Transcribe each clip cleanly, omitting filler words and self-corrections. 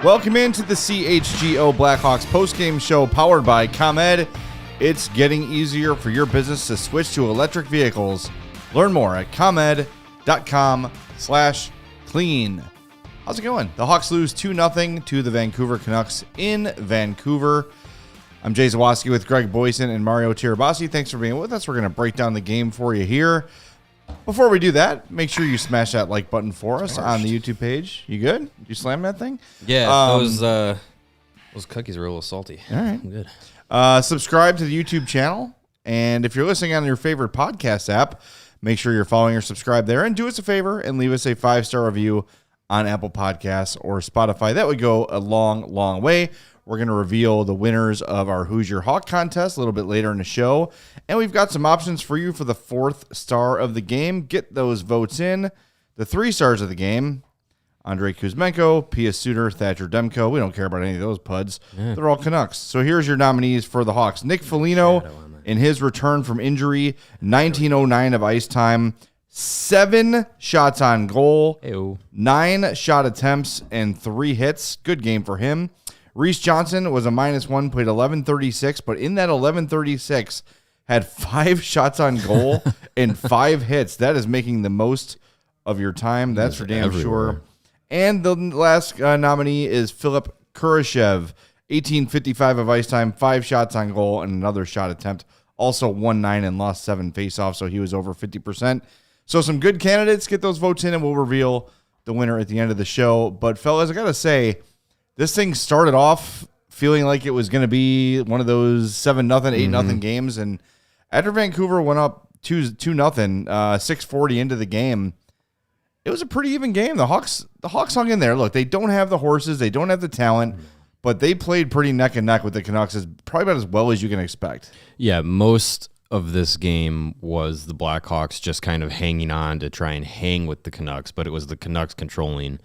Welcome into the CHGO Blackhawks postgame show powered by ComEd. It's getting easier for your business to switch to electric vehicles. Learn more at ComEd.com/clean. How's it going? The Hawks lose 2-0 to the Vancouver Canucks in Vancouver. I'm Jay Zawaski with Greg Boysen and Mario Tirabassi. Thanks for being with us. We're going to break down the game for you here. Before we do that, make sure you smash that like button for us on the YouTube page. You good? Did you slam that thing? Yeah, those cookies are a little salty. All right. I'm good. Subscribe to the YouTube channel. And if you're listening on your favorite podcast app, make sure you're following or subscribe there. And do us a favor and leave us a 5-star review on Apple Podcasts or Spotify. That would go a long, long way. We're going to reveal the winners of our Who's Your Hawk contest a little bit later in the show. And we've got some options for you for the 4th star of the game. Get those votes in. The 3 stars of the game, Andrei Kuzmenko, Pia Suter, Thatcher Dem-KO'd. We don't care about any of those puds. Yeah. They're all Canucks. So here's your nominees for the Hawks. Nick Foligno, in his return from injury, 1909 of ice time, 7 shots on goal, 9 shot attempts, and 3 hits. Good game for him. Reese Johnson was a -1, played 11:36, but in that 11:36 had 5 shots on goal and 5 hits. That is making the most of your time. That's for damn sure. And the last nominee is Philip Kurashev, 18:55 of ice time, 5 shots on goal and another shot attempt. Also 1-9 and lost 7 faceoffs, so he was over 50%. So some good candidates. Get those votes in, and we'll reveal the winner at the end of the show. But fellas, I got to say, this thing started off feeling like it was going to be one of those 7-0, 8-0 games. And after Vancouver went up 2-0, 6:40 into the game, it was a pretty even game. The Hawks hung in there. Look, they don't have the horses. They don't have the talent. But they played pretty neck and neck with the Canucks, probably about as well as you can expect. Yeah, most of this game was the Blackhawks just kind of hanging on to try and hang with the Canucks, but it was the Canucks controlling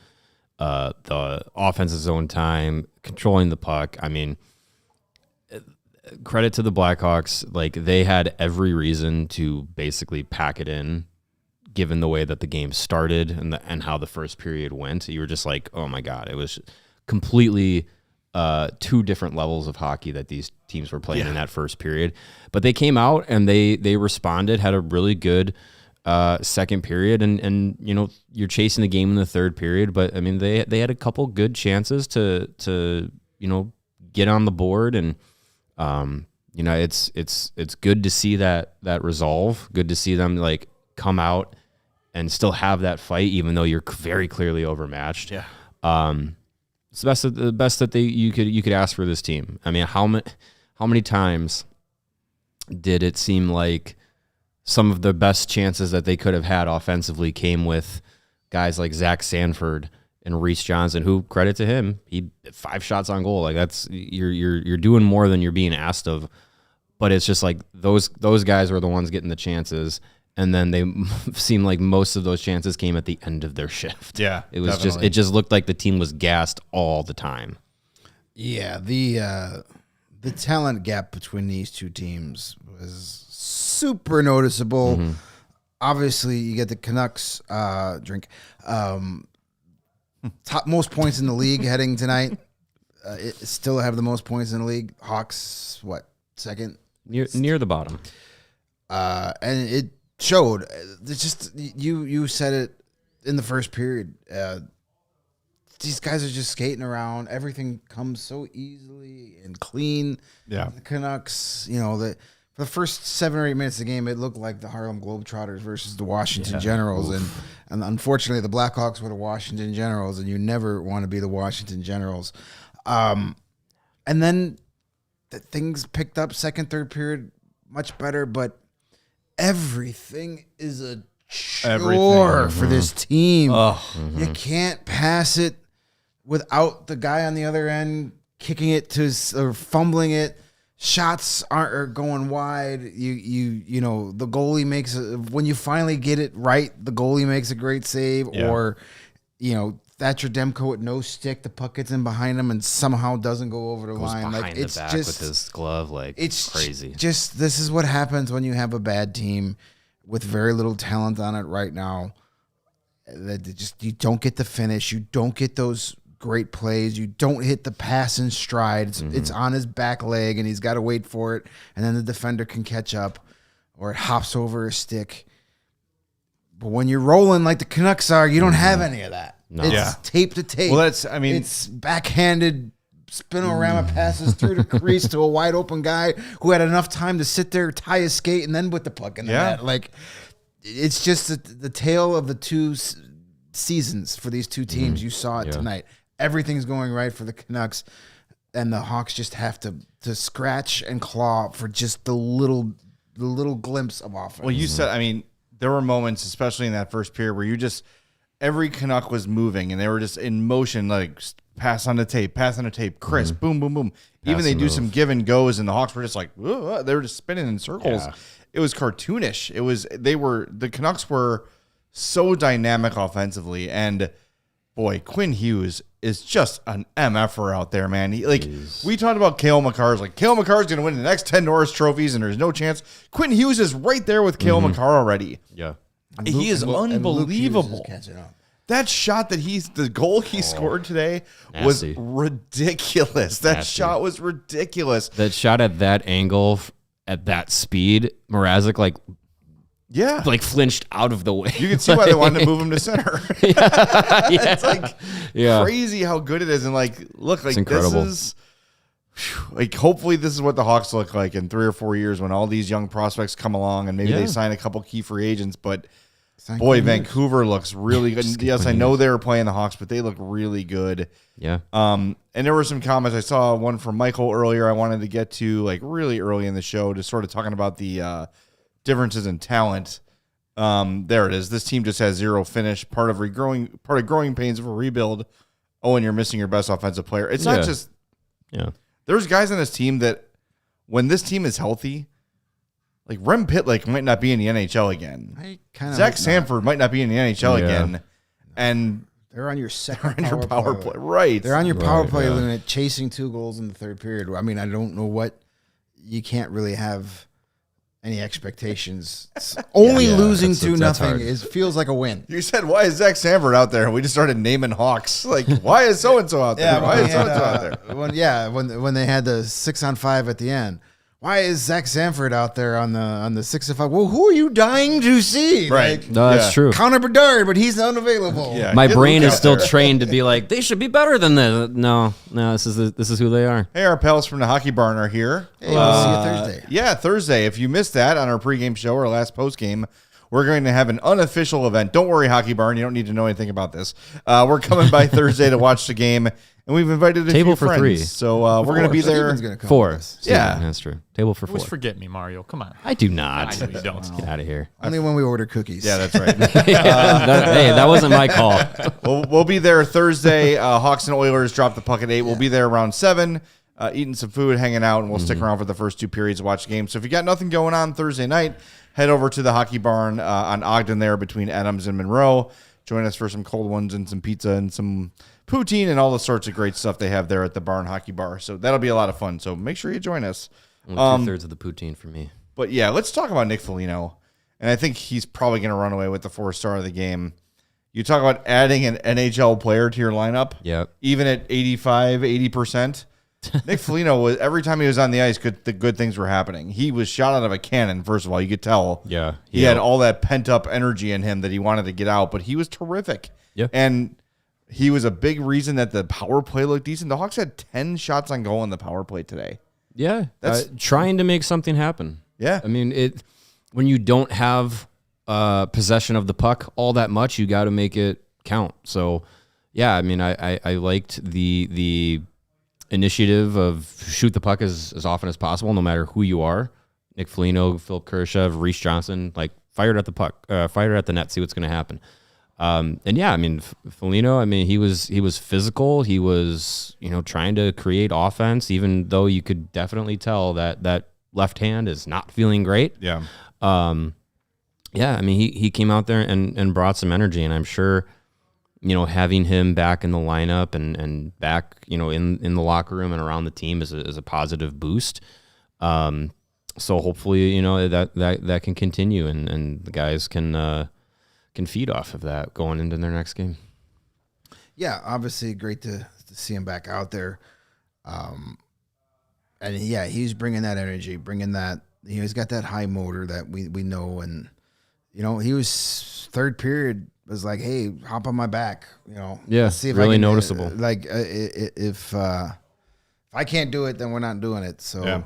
the offensive zone time, controlling the puck. I mean, credit to the Blackhawks. Like, they had every reason to basically pack it in, given the way that the game started and how the first period went. You were just like, oh my God, it was completely 2 different levels of hockey that these teams were playing in that first period. But they came out and they responded, had a really good second period, and you know, you're chasing the game in the third period, but I mean, they had a couple good chances to you know, get on the board, and you know, it's good to see that resolve. Good to see them like come out and still have that fight, even though you're very clearly overmatched. Yeah. It's the best that you could ask for this team. I mean, how many times did it seem like some of the best chances that they could have had offensively came with guys like Zach Sanford and Reese Johnson, who, credit to him, he 5 shots on goal. Like, that's you're doing more than you're being asked of. But it's just like those guys were the ones getting the chances, and then they seemed like most of those chances came at the end of their shift. Yeah, it was definitely. It just looked like the team was gassed all the time. Yeah, the talent gap between these two teams was super noticeable. Obviously, you get the Canucks top most points in the league heading tonight. It still have the most points in the league. Hawks, what, second? Near the bottom. And it showed. It's just you said it in the first period. These guys are just skating around. Everything comes so easily and clean. Yeah, the Canucks, you know, for the first 7 or 8 minutes of the game, it looked like the Harlem Globetrotters versus the Washington Generals. And unfortunately, the Blackhawks were the Washington Generals, and you never want to be the Washington Generals. And then things picked up second, third period, much better, but everything is a chore for this team. You can't pass it without the guy on the other end kicking it or fumbling it. Shots are going wide. You know, the goalie makes when you finally get it right, the goalie makes a great save, or you know, Thatcher Dem-KO'd with no stick, the puck gets in behind him and somehow doesn't go over the line. Like, it's just with his glove, like, it's crazy. Just this is what happens when you have a bad team with very little talent on it right now. That just, you don't get the finish, you don't get those great plays. You don't hit the pass in stride. It's on his back leg, and he's got to wait for it, and then the defender can catch up, or it hops over a stick. But when you're rolling like the Canucks are, you don't have any of that. No. It's tape to tape. Well, it's backhanded spinorama passes through the crease to a wide open guy who had enough time to sit there, tie his skate, and then put the puck in the net. Like, it's just the tale of the two seasons for these two teams. You saw it tonight. Everything's going right for the Canucks, and the Hawks just have to scratch and claw for just the little glimpse of offense. Well, you said, there were moments, especially in that first period, where every Canuck was moving, and they were just in motion, like pass on the tape, crisp, boom, boom, boom. Even they do some give and goes, and the Hawks were just like, they were just spinning in circles. Yeah. It was cartoonish. The Canucks were so dynamic offensively, and boy, Quinn Hughes is just an MFer out there, man. We talked about Cale Makar's. Like, Cale Makar's going to win the next 10 Norris trophies, and there's no chance. Quinn Hughes is right there with Cale Makar already. Yeah. He is unbelievable. That shot the goal he scored today was ridiculous. That shot was ridiculous. That shot at that angle, at that speed, Mrazek, flinched out of the way. You can see why they wanted to move him to center. It's crazy how good it is. And look, it's incredible. This is hopefully this is what the Hawks look like in 3 or 4 years when all these young prospects come along, and maybe they sign a couple key free agents. But boy, Vancouver looks really good. Yes, I know they were playing the Hawks, but they look really good. Yeah. And there were some comments. I saw one from Michael earlier I wanted to get to really early in the show, just sort of talking about the differences in talent. There it is. This team just has zero finish. Part of growing pains of a rebuild. Oh, and you're missing your best offensive player. It's not just. Yeah. There's guys on this team that, when this team is healthy, like Rem Pitlick might not be in the NHL again. Zach Sanford might not be in the NHL again, and they're on your second power play. Right? They're on your power play limit, chasing 2 goals in the third period. I don't know what you can't really have any expectations. Only losing 2-0 feels like a win. You said, why is Zach Sanford out there? And we just started naming Hawks. Like, why is so-and-so out there? Why is so-and-so out there? When they had the 6-on-5 at the end. Why is Zach Sanford out there on the 6-5? Well, who are you dying to see? Right. No, that's true. Connor Bedard, but he's unavailable. Yeah, my brain is still trained to be like, they should be better than this. No, this is who they are. Hey, our pals from the Hockey Barn are here. Hey, we'll see you Thursday. Yeah, Thursday. If you missed that on our pregame show or last postgame, we're going to have an unofficial event. Don't worry, Hockey Barn. You don't need to know anything about this. We're coming by Thursday to watch the game. And we've invited a few friends. 3. So we're going to be there. 4. Yeah. That's true. Table for 4. Always forget me, Mario. Come on. I do not. I know you don't. Get out of here. Only when we order cookies. Yeah, that's right. That wasn't my call. We'll be there Thursday. Hawks and Oilers drop the puck at 8. We'll be there around 7, eating some food, hanging out, and we'll stick around for the first 2 periods to watch the game. So if you got nothing going on Thursday night, head over to the Hockey Barn on Ogden there between Adams and Monroe. Join us for some cold ones and some pizza and some poutine and all the sorts of great stuff they have there at the Barn Hockey Bar. So that'll be a lot of fun. So make sure you join us. Only 2/3 of the poutine for me. But yeah, let's talk about Nick Foligno. And I think he's probably going to run away with the 4-star of the game. You talk about adding an NHL player to your lineup. Yeah. Even at 80%. Nick Foligno was, every time he was on the ice, the good things were happening. He was shot out of a cannon, first of all. You could tell. Yeah. He had all that pent-up energy in him that he wanted to get out, but he was terrific. Yeah. And he was a big reason that the power play looked decent. The Hawks had 10 shots on goal in the power play today. Yeah. That's trying to make something happen. Yeah. I mean, when you don't have possession of the puck all that much, you got to make it count. So, yeah, I mean, I liked the initiative of shoot the puck as often as possible, no matter who you are. Nick Foligno, Philip Kurashev, Reese Johnson, fired at the puck, fired at the net, see what's going to happen. And yeah, I mean, Foligno, I mean, he was physical. He was, trying to create offense, even though you could definitely tell that left hand is not feeling great. Yeah. Yeah, I mean, he came out there and brought some energy, and I'm sure, having him back in the lineup and back, in the locker room and around the team is a positive boost. So hopefully, that can continue and the guys can feed off of that going into their next game. Yeah, obviously great to see him back out there. And yeah, he's bringing that energy, bringing that. He's got that high motor that we know, and he was third period was like, hey, hop on my back, Yeah, see if really I can, noticeable. If I can't do it, then we're not doing it. So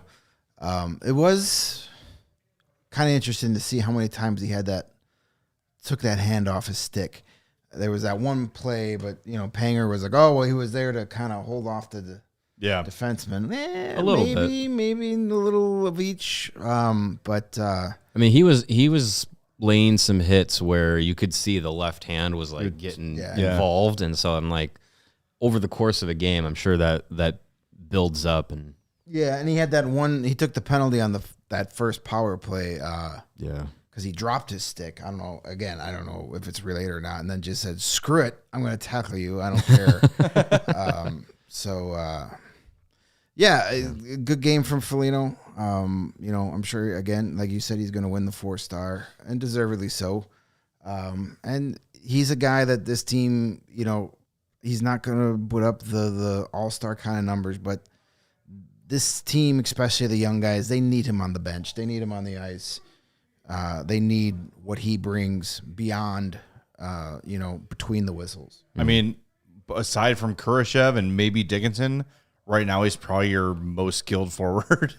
it was kind of interesting to see how many times he took that hand off his stick. There was that one play, but Panger was like, oh well, he was there to kind of hold off the defenseman. A little maybe a little of each. But I mean, he was laying some hits where you could see the left hand was like getting involved, and so I'm like, over the course of a game, I'm sure that builds up, and and he had that one. He took the penalty on that first power play. Because he dropped his stick. I don't know. Again, I don't know if it's related or not, and then just said, "Screw it, I'm going to tackle you. I don't care." A good game from Foligno. I'm sure, again, like you said, he's going to win the 4-star, and deservedly so. And he's a guy that this team, he's not going to put up the all-star kind of numbers, but this team, especially the young guys, they need him on the bench. They need him on the ice. They need what he brings beyond, between the whistles. I mean, aside from Kurashev and maybe Dickinson, right now he's probably your most skilled forward,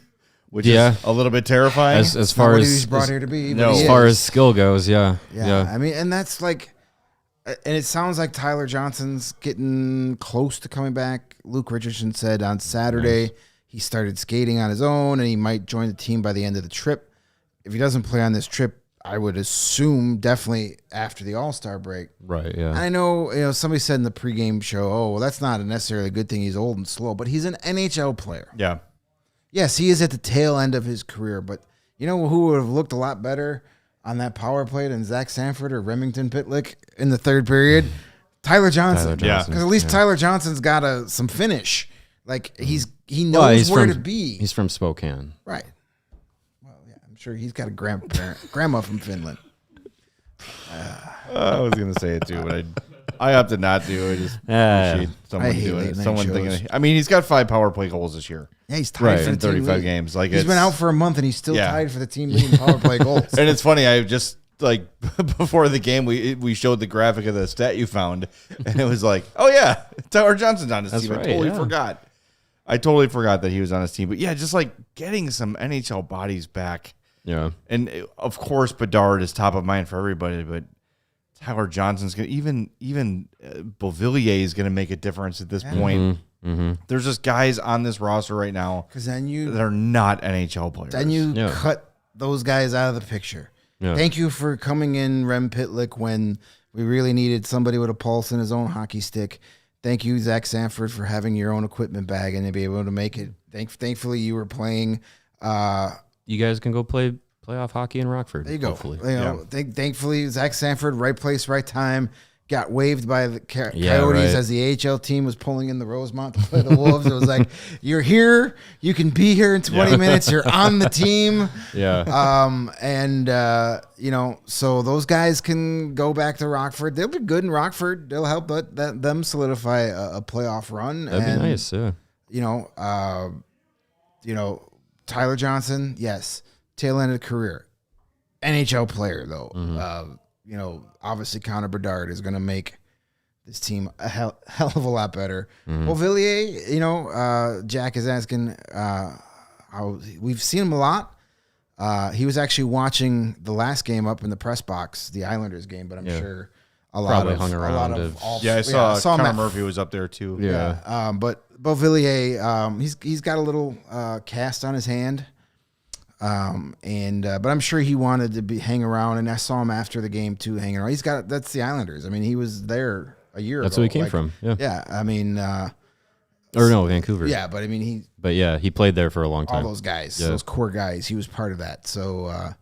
which is a little bit terrifying. As far as he's brought here to be, as far as skill goes, yeah. I mean, and that's like, and it sounds like Tyler Johnson's getting close to coming back. Luke Richardson said on Saturday he started skating on his own, and he might join the team by the end of the trip. If he doesn't play on this trip, I would assume definitely after the All-Star break. Right, yeah. I know, somebody said in the pregame show, oh, well, that's not necessarily a good thing. He's old and slow, but he's an NHL player. Yeah. Yes, he is at the tail end of his career, but you know who would have looked a lot better on that power play than Zach Sanford or Remington Pitlick in the third period? Tyler Johnson. Yeah. Because at least Tyler Johnson's got some finish. Like, he knows where to be. He's from Spokane. Right. Sure, he's got a grandma from Finland. I was gonna say it too, but I opted not to. I just appreciate someone doing it. Someone thinking. I mean, he's got 5 power play goals this year. Yeah, he's tied for in 35 games. Like, he's been out for a month and he's still tied for the team leading power play goals. And it's funny. I just before the game, we showed the graphic of the stat you found, and it was like, oh yeah, Tyler Johnson's on his team. Right, I totally forgot. I totally forgot that he was on his team. But yeah, just like getting some NHL bodies back. Yeah, and of course Bedard is top of mind for everybody, but Tyler Johnson's gonna even Beauvillier is gonna make a difference at this point. Mm-hmm. There's just guys on this roster right now that are not NHL players. Then you cut those guys out of the picture. Yeah. Thank you for coming in, Rem Pitlick, when we really needed somebody with a pulse in his own hockey stick. Thank you, Zach Sanford, for having your own equipment bag and to be able to make it. Thankfully, you were playing. You guys can go play playoff hockey in Rockford. There you go. Hopefully. Thankfully, Zach Sanford, right place, right time, got waived by the Coyotes as the AHL team was pulling in the Rosemont to play the Wolves. It was like, you're here. You can be here in 20 minutes. You're on the team. Yeah. So those guys can go back to Rockford. They'll be good in Rockford. They'll help them solidify a playoff run. That'd be nice, yeah. Tyler Johnson, yes, tail end of career. NHL player, though. Mm-hmm. Obviously Connor Bedard is going to make this team a hell of a lot better. Mm-hmm. Well, Villiers, Jack is asking how we've seen him a lot. He was actually watching the last game up in the press box, the Islanders game, but I'm sure a lot hung around. I saw Connor Murphy was up there too. Yeah. But Beauvillier, he's got a little cast on his hand. But I'm sure he wanted to hang around, and I saw him after the game too, hanging around. That's the Islanders. I mean, he was there a year ago. That's where he came from. Yeah. Yeah. I mean, Vancouver. Yeah, but I mean, he played there for a long time. All those guys, those core guys, he was part of that. So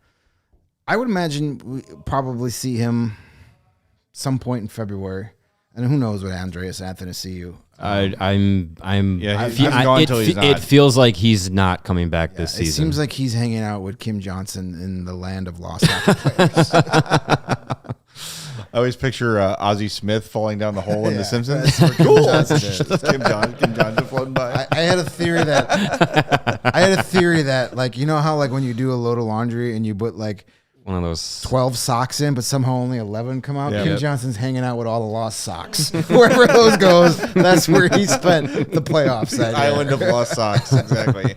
I would imagine we probably see him some point in February, and who knows what Andreas Athanasiou. It feels like he's not coming back this season. It seems like he's hanging out with Kim Johnson in the land of lost hockey players. I always picture Ozzie Smith falling down the hole in The Simpsons. That's Cool. what Kim Johnson did. Kim Johnson floating by. I had a theory that like, you know how like when you do a load of laundry and you put like One of those. 12 socks in, but somehow only 11 come out. Yeah. Kim Yep. Johnson's hanging out with all the lost socks. Wherever those goes, that's where he spent the playoffs. That year. Island of lost socks. Exactly.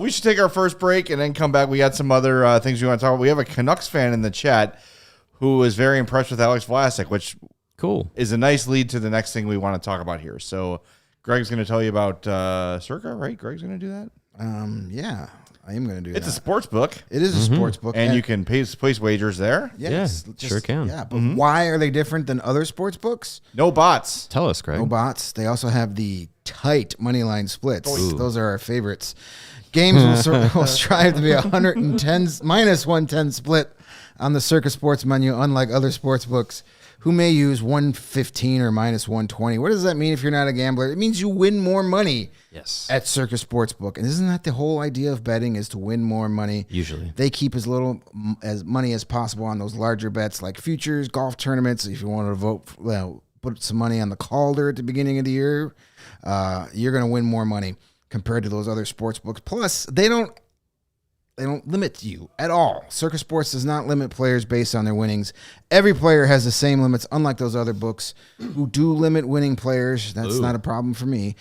We should take our first break and then come back. We got some other things we want to talk about. We have a Canucks fan in the chat who is very impressed with Alex Vlasic, which Cool. is a nice lead to the next thing we want to talk about here. So Greg's going to tell you about CIRCA, right? Greg's going to do that? Yeah, I am going to do that. It's a sports book, It is a sports book. and you can place wagers there. Yes, Yeah, sure can. Yeah, but why are they different than other sports books? No bots. Tell us, Greg. No bots. They also have the tight money line splits. Ooh. Those are our favorites. Games will strive to be a minus 110 split on the CIRCA Sports menu, unlike other sports books who may use 115 or minus 120. What does that mean if you're not a gambler? It means you win more money Yes. at CIRCA Sportsbook. And isn't that the whole idea of betting, is to win more money? Usually. They keep as little as money as possible on those larger bets like futures, golf tournaments. If you want to put some money on the Calder at the beginning of the year, you're going to win more money compared to those other sports books. Plus, they don't limit you at all. CIRCA Sports does not limit players based on their winnings. Every player has the same limits, unlike those other books who do limit winning players. That's not a problem for me.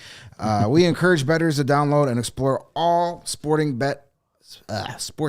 We encourage bettors to download and explore all sports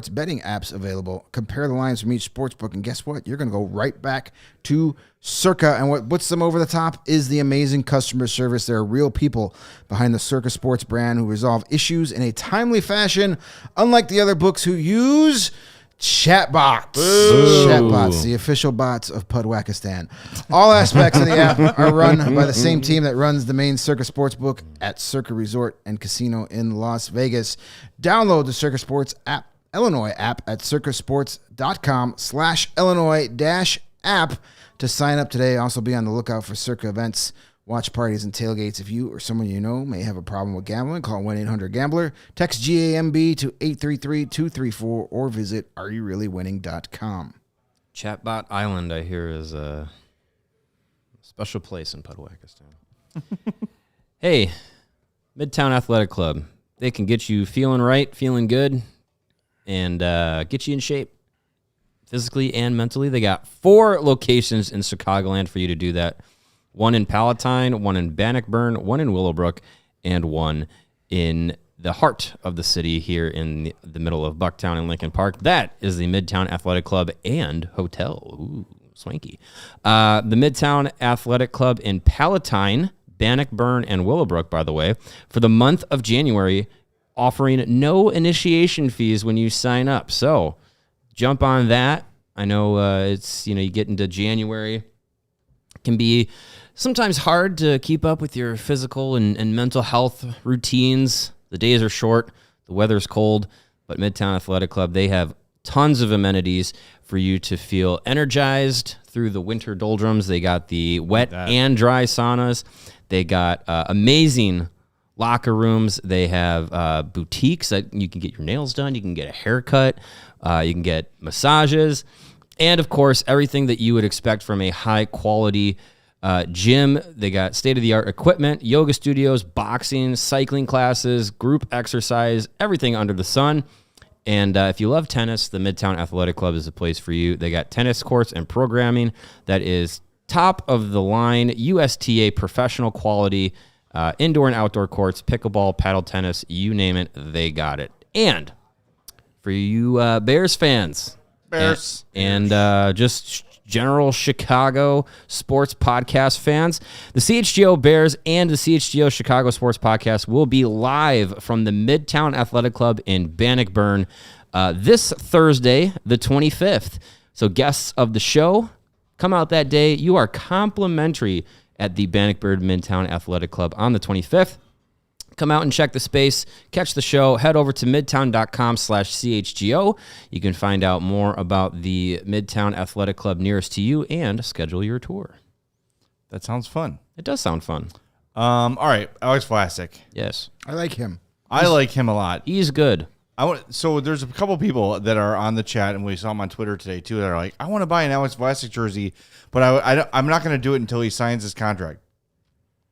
betting apps available. Compare the lines from each sports book, and guess what? You're going to go right back to CIRCA. And what puts them over the top is the amazing customer service. There are real people behind the CIRCA Sports brand who resolve issues in a timely fashion, unlike the other books who use chatbots. Chatbots, the official bots of Pudwakistan. All aspects of the app are run by the same team that runs the main CIRCA Sportsbook at CIRCA Resort and Casino in Las Vegas. Download the CIRCA Sports app, Illinois app at circasports.com/Illinois-app to sign up today. Also be on the lookout for CIRCA events, watch parties, and tailgates. If you or someone you know may have a problem with gambling, call 1-800-GAMBLER, text GAMB to 833-234, or visit areyourreallywinning.com. Chatbot Island, I hear, is a special place in Pudwakistan. Hey, Midtown Athletic Club. They can get you feeling right, feeling good, and get you in shape physically and mentally. They got 4 locations in Chicagoland for you to do that. One in Palatine, one in Bannockburn, one in Willowbrook, and one in the heart of the city here in the middle of Bucktown and Lincoln Park. That is the Midtown Athletic Club and Hotel. Ooh, swanky. The Midtown Athletic Club in Palatine, Bannockburn, and Willowbrook, by the way, for the month of January, offering no initiation fees when you sign up. So jump on that. I know it's, you get into January. It can be sometimes hard to keep up with your physical and mental health routines. The days are short, the weather's cold, but Midtown Athletic Club, they have tons of amenities for you to feel energized through the winter doldrums. They got the wet and dry saunas. They got amazing locker rooms. They have boutiques that you can get your nails done. You can get a haircut. You can get massages. And, of course, everything that you would expect from a high-quality gym. They got state-of-the-art equipment, yoga studios, boxing, cycling classes, group exercise, everything under the sun. And if you love tennis, the Midtown Athletic Club is a place for you. They got tennis courts and programming that is top-of-the-line, USTA professional quality, indoor and outdoor courts, pickleball, paddle tennis, you name it, they got it. And for you Bears fans, and just general Chicago sports podcast fans, the CHGO Bears and the CHGO Chicago Sports Podcast will be live from the Midtown Athletic Club in Bannockburn this Thursday, the 25th. So guests of the show, come out that day. You are complimentary at the Bannockburn Midtown Athletic Club on the 25th. Come out and check the space, catch the show, head over to midtown.com/CHGO. You can find out more about the Midtown Athletic Club nearest to you and schedule your tour. That sounds fun. It does sound fun. All right, Alex Vlasic. Yes. I like him. I like him a lot. He's good. So there's a couple people that are on the chat, and we saw them on Twitter today too, that are like, I want to buy an Alex Vlasic jersey, but I'm not going to do it until he signs his contract.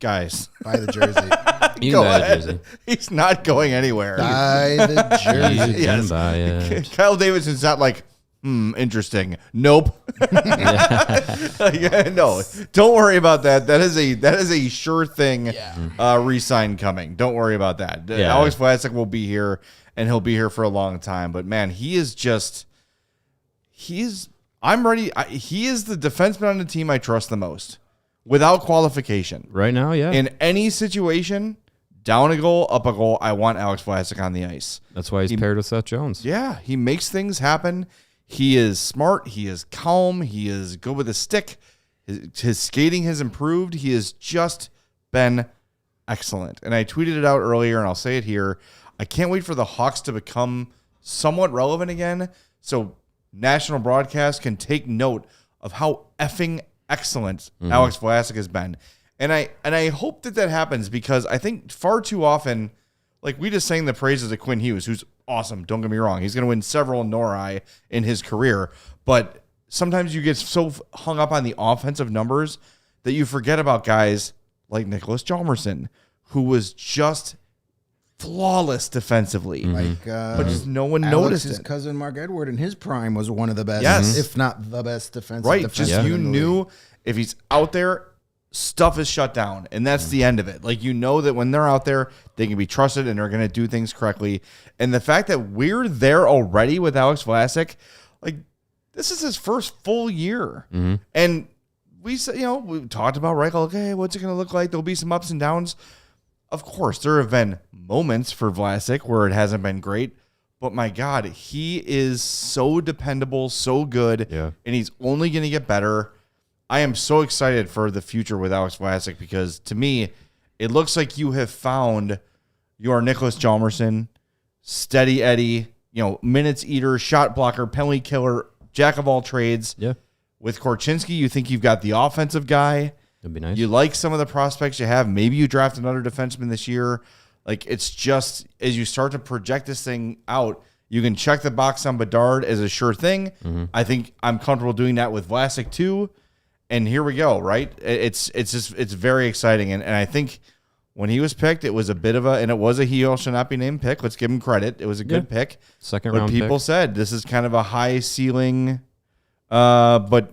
Guys, Buy the jersey. You go can buy a ahead. jersey. He's not going anywhere. Buy the jersey. You can buy it. Kyle Davidson's not like, interesting. Nope. Yeah, no, don't worry about that. That is a sure thing. Re-sign coming. Don't worry about that. Yeah. Alex Vlasic will be here, and he'll be here for a long time. But man, he is I'm ready. He is the defenseman on the team I trust the most, without qualification. Right now, yeah. In any situation, down a goal, up a goal, I want Alex Vlasic on the ice. That's why he's paired with Seth Jones. Yeah, he makes things happen. He is smart. He is calm. He is good with a stick. His skating has improved. He has just been excellent. And I tweeted it out earlier, and I'll say it here. I can't wait for the Hawks to become somewhat relevant again, so national broadcast can take note of how effing excellent Alex Vlasic has been. And I hope that happens, because I think far too often, like, we just sang the praises of Quinn Hughes, who's awesome. Don't get me wrong. He's going to win several Nori in his career. But sometimes you get so hung up on the offensive numbers that you forget about guys like Nicholas Hjalmarsson, who was just flawless defensively. But just no one noticed His it. cousin Mark Edward in his prime was one of the best, Yes. if not the best defensive. Right. defenseman Just you in the knew league. if he's out there, stuff is shut down. And that's the end of it. Like, you know that when they're out there, they can be trusted and they're going to do things correctly. And the fact that we're there already with Alex Vlasic, like, this is his first full year. And we said, we talked about, right, okay, what's it going to look like? There'll be some ups and downs. Of course, there have been moments for Vlasic where it hasn't been great. But my God, he is so dependable, so good, and he's only going to get better. I am so excited for the future with Alex Vlasic, because to me, it looks like you have found your Nicholas Hjalmarsson, steady Eddie, minutes eater, shot blocker, penalty killer, jack of all trades. Yeah. With Korchinski, you think you've got the offensive guy. That'd be nice. You like some of the prospects you have. Maybe you draft another defenseman this year. Like, it's just, as you start to project this thing out, you can check the box on Bedard as a sure thing. I think I'm comfortable doing that with Vlasic too. And here we go, right? It's very exciting. And I think when he was picked, it was a bit of and it was a he shall not be named pick. Let's give him credit. It was a good pick. Second but round people pick. said this is kind of a high ceiling, but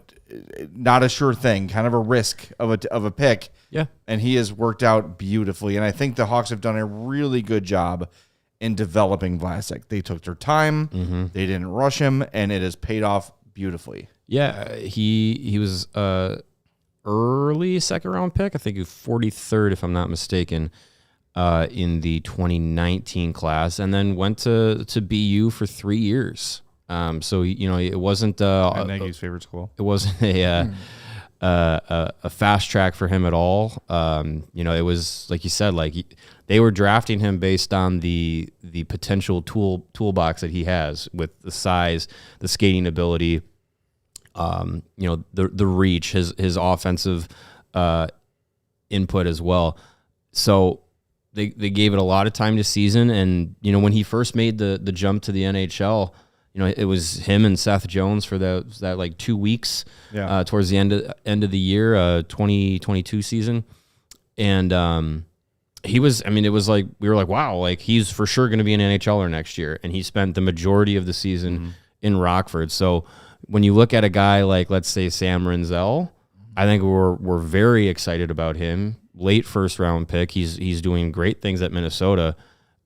not a sure thing, kind of a risk of a pick. Yeah. And he has worked out beautifully. And I think the Hawks have done a really good job in developing Vlasic. They took their time. They didn't rush him, and it has paid off beautifully. Yeah, he was early second round pick. I think he was 43rd, if I'm not mistaken, in the 2019 class, and then went to BU for 3 years. So it wasn't Nagy's favorite school. It wasn't a fast track for him at all. It was, like you said, like they were drafting him based on the potential toolbox that he has, with the size, the skating ability, the reach, his offensive input as well. So they gave it a lot of time this season, and when he first made the jump to the NHL, it was him and Seth Jones for that like 2 weeks towards the end of the year, 2022 season. And he was, it was like, we were like, wow, like he's for sure going to be an NHLer next year. And he spent the majority of the season in Rockford. So when you look at a guy like, let's say, Sam Rinzel, I think we're very excited about him. Late first round pick. He's doing great things at Minnesota.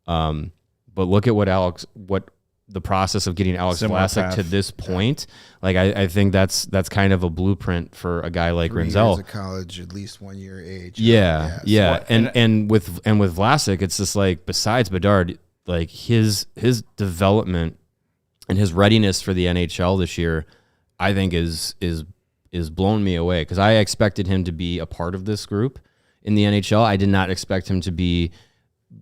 But look at what the process of getting Alex Vlasic to this point. Like, I think that's kind of a blueprint for a guy like 3 Rinzel. years of college, at least 1 year age. Yeah. So and with Vlasic, it's just like, besides Bedard, like his development and his readiness for the NHL this year, I think is blown me away, because I expected him to be a part of this group in the NHL. I did not expect him to be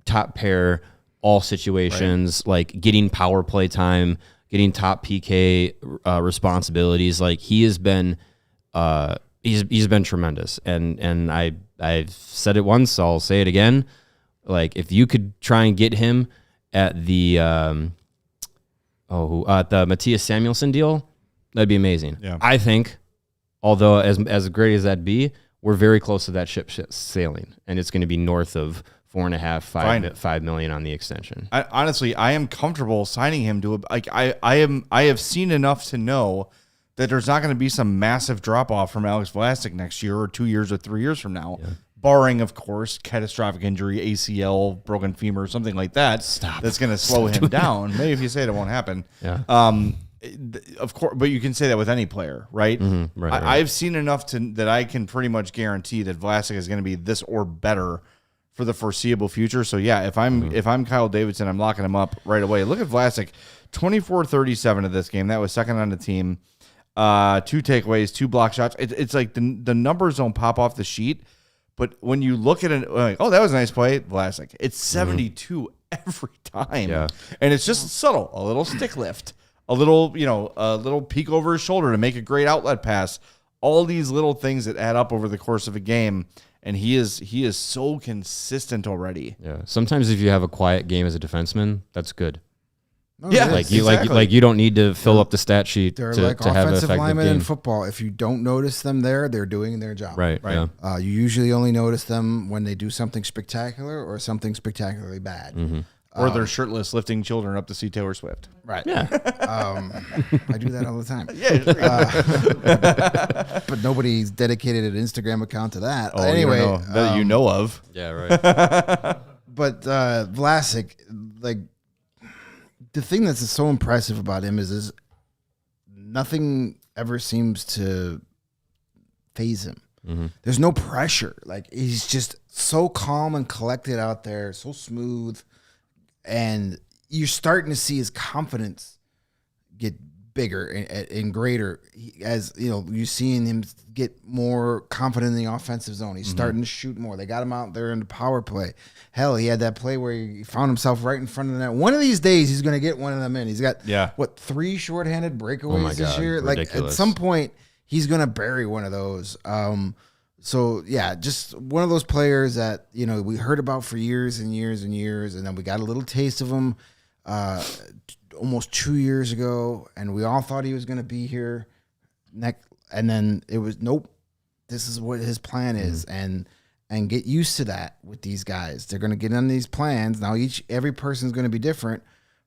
top pair, all situations, like getting power play time, getting top PK responsibilities. Like, he has been he's been tremendous. And I've said it once, I'll say it again. Like, if you could try and get him at the The Matthias Samuelsson deal, that'd be amazing. Yeah. I think, although as great as that'd be, we're very close to that ship sailing, and it's going to be north of $4.5-5 million on the extension. Honestly, I am comfortable signing him to I have seen enough to know that there's not going to be some massive drop off from Alex Vlasic next year or 2 years or 3 years from now. Yeah. Barring, of course, catastrophic injury, ACL, broken femur, something like that. That's going to slow him down. Maybe if you say it won't happen. Yeah. Of course, but you can say that with any player, right? Mm-hmm. Right. I've seen enough that I can pretty much guarantee that Vlasic is going to be this or better for the foreseeable future. So yeah, if I'm Kyle Davidson, I'm locking him up right away. Look at Vlasic, 24-37 of this game. That was second on the team. 2 takeaways, 2 block shots. It's like the numbers don't pop off the sheet. But when you look at it, like, oh, that was a nice play, Vlasic. It's 72 every time. Yeah. And it's just subtle. A little stick lift, a little peek over his shoulder to make a great outlet pass. All these little things that add up over the course of a game. And he is so consistent already. Yeah. Sometimes if you have a quiet game as a defenseman, that's good. No, Yeah, like you don't need to fill up the stat sheet They're to like have an offensive effective linemen game. in football. If you don't notice them there, they're doing their job. Right. Yeah. You usually only notice them when they do something spectacular or something spectacularly bad. Mm-hmm. Or they're shirtless lifting children up to see Taylor Swift. Right. Yeah. I do that all the time. Yeah. But nobody's dedicated an Instagram account to that. Oh, anyway, that you know of. Yeah. Right. But Vlasic, like, the thing that's so impressive about him is nothing ever seems to phase him. Mm-hmm. There's no pressure. Like, he's just so calm and collected out there, so smooth. And you're starting to see his confidence get bigger and greater as, you know, you're seeing him get more confident in the offensive zone. He's starting to shoot more. They got him out there in the power play. Hell, he had that play where he found himself right in front of the net. One of these days, he's going to get one of them in. He's got, 3 shorthanded breakaways this year? Ridiculous. Like, at some point, he's going to bury one of those. So, yeah, just one of those players that, you know, we heard about for years and years and years, and then we got a little taste of him almost 2 years ago, and we all thought he was going to be here. And then it was, nope, this is what his plan is, and get used to that with these guys. They're going to get on these plans. Now, every person's going to be different,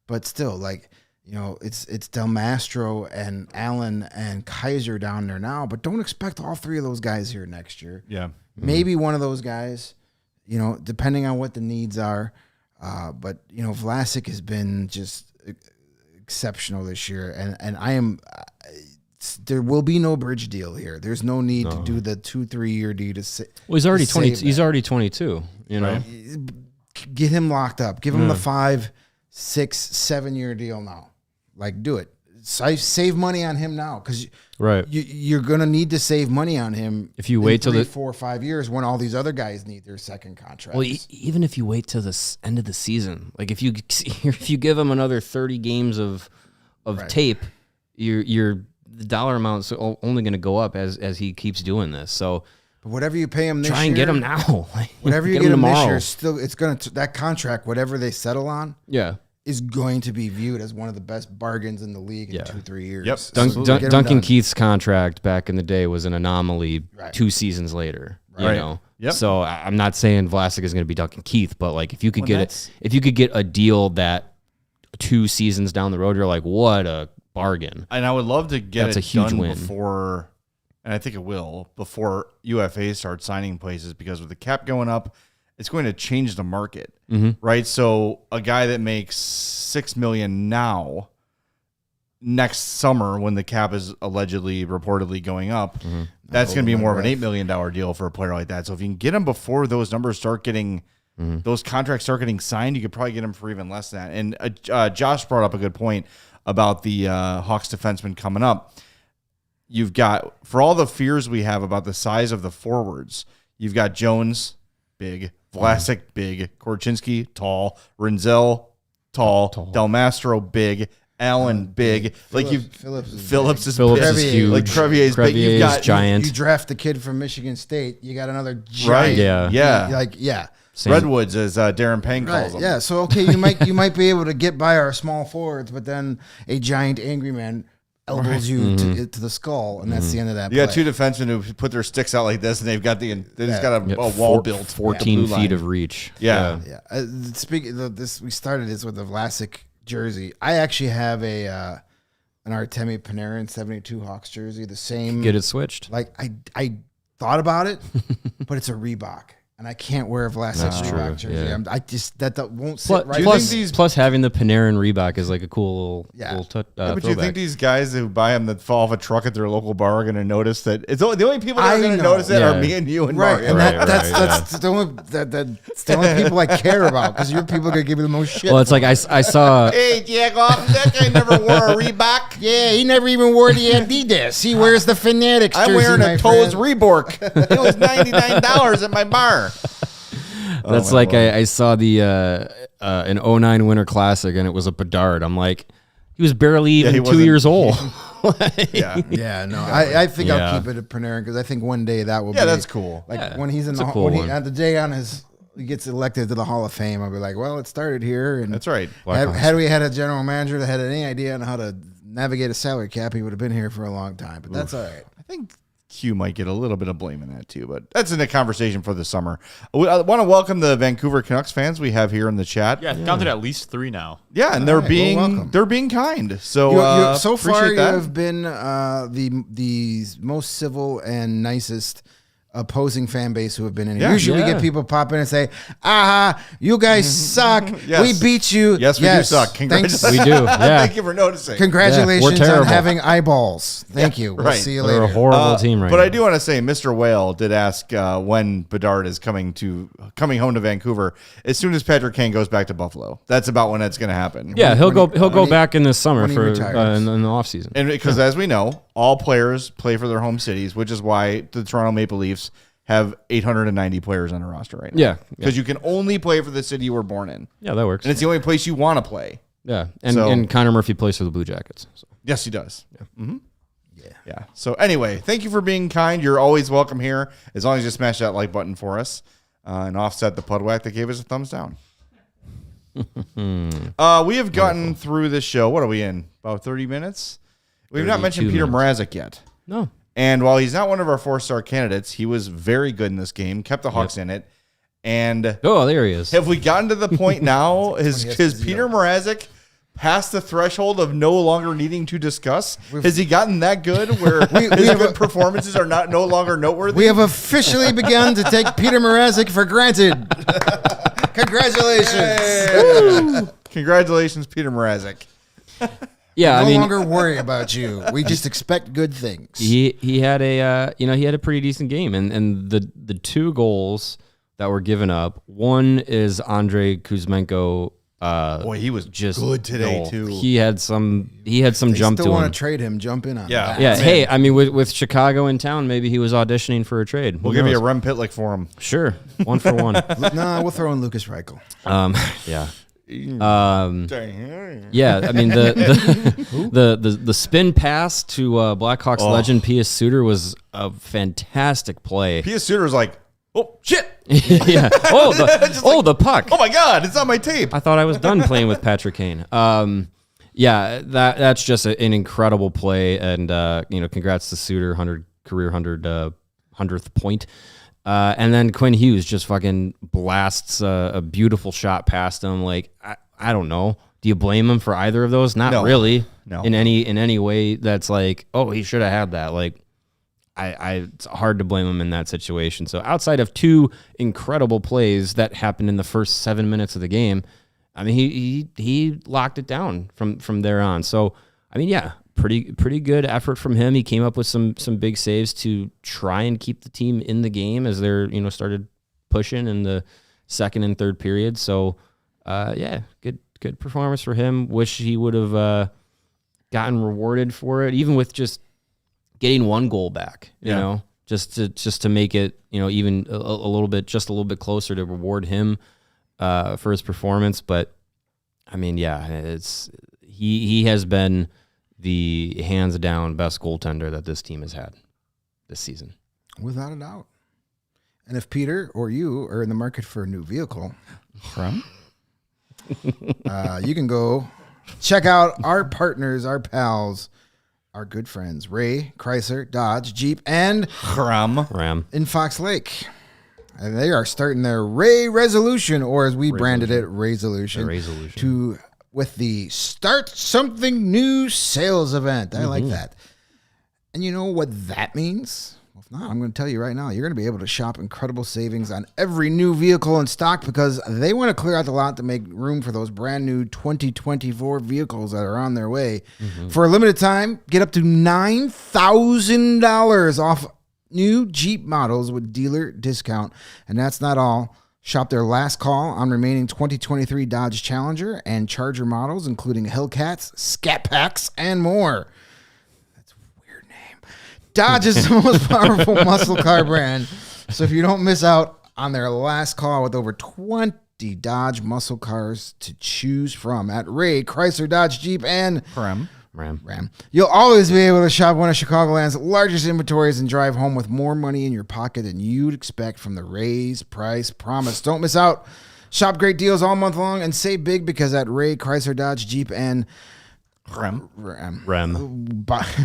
but still, like, you know, it's Del Mastro and Allen and Kaiser down there now, but don't expect all 3 of those guys here next year. Yeah. Maybe one of those guys, you know, depending on what the needs are. But, you know, Vlasic has been just exceptional this year, and I am there will be no bridge deal here. There's no need to do the 2-3 year deal to Well, he's already 20. He's already 22. You know, get him locked up. Give him the 5, 6, 7 year deal now. Like, do it. Save money on him now, because you're gonna need to save money on him if you wait till 3, 4, 5 years when all these other guys need their second contracts. Well, even if you wait till the end of the season, like if you give him another 30 games of tape, the dollar amount's only going to go up as he keeps doing this. So, but whatever you pay him this year, try and get him now. Whatever you get him this year, still it's gonna that contract, whatever they settle on, is going to be viewed as one of the best bargains in the league in 2-3 years. Yep. Duncan Keith's contract back in the day was an anomaly 2 seasons later. You know? Yep. So I'm not saying Vlasic is going to be Duncan Keith, but like if you could get a deal that 2 seasons down the road, you're like, what a bargain. And I would love to get That's it a huge done win. before, and I think it will, before UFA starts signing places, because with the cap going up, it's going to change the market, right? So a guy that makes $6 million now, next summer when the cap is reportedly going up, that's going to be more of an $8 million deal for a player like that. So if you can get him before those numbers start getting, those contracts start getting signed, you could probably get him for even less than that. And Josh brought up a good point about the Hawks defenseman coming up. You've got, for all the fears we have about the size of the forwards, you've got Jones, big, Vlasic, big, Korchinski, tall, Renzel, tall, Del Mastro, big, Allen, big. Phillips is big. huge. Like Crevier's big. You've got giant. You draft the kid from Michigan State, you got another giant. Right. Yeah. Like, yeah. Redwoods, as Darren Payne calls them. Yeah. So okay, you might be able to get by our small forwards, but then a giant angry man elbows you to the skull, and that's the end of that. You got two defensemen who put their sticks out like this, and they've got a wall built, 14 feet of reach. Yeah. Speaking of this, we started this with the Vlasic jersey. I actually have an Artemi Panarin 72 Hawks jersey, the same. Get it switched. Like I thought about it, but it's a Reebok. And I can't wear a Vlasic's Reebok jersey. Yeah. I just that won't sit right. Plus, having the Panarin Reebok is like a cool little but you think these guys who buy them that fall off a truck at their local bar are going to notice that? It's the only people that are going to notice it are me and you and Mario. And that's the only people I care about, because your people are going to give me the most shit. Well, it's like I saw. Hey, Diego, that guy never wore a Reebok. Yeah, he never even wore the Adidas. He wears the Fanatics jersey. I'm wearing a Toes Reebok. It was $99 at my bar. That's like I saw the an 09 Winter Classic, and it was a Bedard. I'm like, he was barely even 2 years old. I think I'll keep it at Panarin, because I think one day that will be. Yeah, that's cool. Like when he's in the day he gets elected to the Hall of Fame, I'll be like, well, it started here. And that's right. Had we had a general manager that had any idea on how to navigate a salary cap, he would have been here for a long time. But that's all right. I think Q might get a little bit of blame in that too, but that's in a conversation for the summer. I want to welcome the Vancouver Canucks fans we have here in the chat. Yeah, counted at least 3 now. Yeah, and they're being kind. So so far you have been the most civil and nicest opposing fan base who have been in here. Usually we get people pop in and say, you guys suck. Yes. We beat you. Yes, we do suck. Congratulations. We do. Yeah. Thank you for noticing. Congratulations on having eyeballs. Thank you. We'll see you later. We're a horrible team right now. But I do want to say, Mr. Whale did ask when Bedard is coming home to Vancouver as soon as Petr Mrazek goes back to Buffalo. That's about when that's going to happen. Yeah, he'll go back in the summer for in the offseason. And because as we know, all players play for their home cities, which is why the Toronto Maple Leafs have 890 players on a roster right now. Yeah. Because you can only play for the city you were born in. Yeah, that works. And it's the only place you want to play. Yeah. And Connor Murphy plays for the Blue Jackets. So. Yes, he does. Yeah. Mm-hmm. Yeah. So anyway, thank you for being kind. You're always welcome here, as long as you smash that like button for us and offset the Pudwack that gave us a thumbs down. We have gotten through this show. What are we in? About 30 minutes? We've not mentioned Petr Mrazek yet. No. And while he's not one of our 4-star candidates, he was very good in this game, kept the Hawks in it. And there he is. Have we gotten to the point now? Has Petr Mrazek passed the threshold of no longer needing to discuss? Has he gotten that good where his good performances are no longer noteworthy? We have officially begun to take Petr Mrazek for granted. Congratulations. Hey. Congratulations, Petr Mrazek. Yeah, no longer worry about you. We just expect good things. He had a pretty decent game, and the 2 goals that were given up. One is Andrei Kuzmenko. Boy, he was just good today too. He had some jump to him. Want to trade him? Jump in on that. Yeah. Hey, I mean, with Chicago in town, maybe he was auditioning for a trade. We'll give you a Rem Pitlick for him. Sure, 1 for 1. No, we'll throw in Lucas Reichel. Yeah. I mean the spin pass to Blackhawks legend Pius Suter was a fantastic play. Pius Suter was like, oh shit. Yeah. The puck. Oh my God, it's on my tape. I thought I was done playing with Patrick Kane. That's just an incredible play, and congrats to Suter, career 100th point. And then Quinn Hughes just fucking blasts a beautiful shot past him. Like, I don't know. Do you blame him for either of those? Not really. No. In any way that's like, oh, he should have had that. Like, it's hard to blame him in that situation. So outside of 2 incredible plays that happened in the first 7 minutes of the game, I mean, he locked it down from there on. So, I mean, yeah. Pretty good effort from him. He came up with some big saves to try and keep the team in the game as they're started pushing in the second and third period. So good performance for him. Wish he would have gotten rewarded for it, even with just getting 1 goal back. You know, just to make it even a little bit closer to reward him for his performance. But I mean, he has been the hands down best goaltender that this team has had this season. Without a doubt. And if Peter or you are in the market for a new vehicle, you can go check out our partners, our pals, our good friends, Ray, Chrysler, Dodge, Jeep, and Ram. in Fox Lake. And they are starting their Ray Resolution, or as we branded it, Raysolution, with the Start Something New sales event. I like that. And you know what that means? Well, if not, I'm going to tell you right now. You're going to be able to shop incredible savings on every new vehicle in stock because they want to clear out the lot to make room for those brand new 2024 vehicles that are on their way. For a limited time, get up to $9,000 off new Jeep models with dealer discount. And that's not all. Shop their last call on remaining 2023 Dodge Challenger and Charger models, including Hellcats, Scat Packs, and more. That's a weird name. Dodge is the most powerful muscle car brand. So if you don't miss out on their last call with over 20 Dodge muscle cars to choose from at Ray, Chrysler, Dodge, Jeep, and Ram. You'll always be able to shop one of Chicagoland's largest inventories and drive home with more money in your pocket than you'd expect from the Ray's Price Promise. Don't miss out. Shop great deals all month long and save big because at Ray, Chrysler, Dodge, Jeep, and Ram.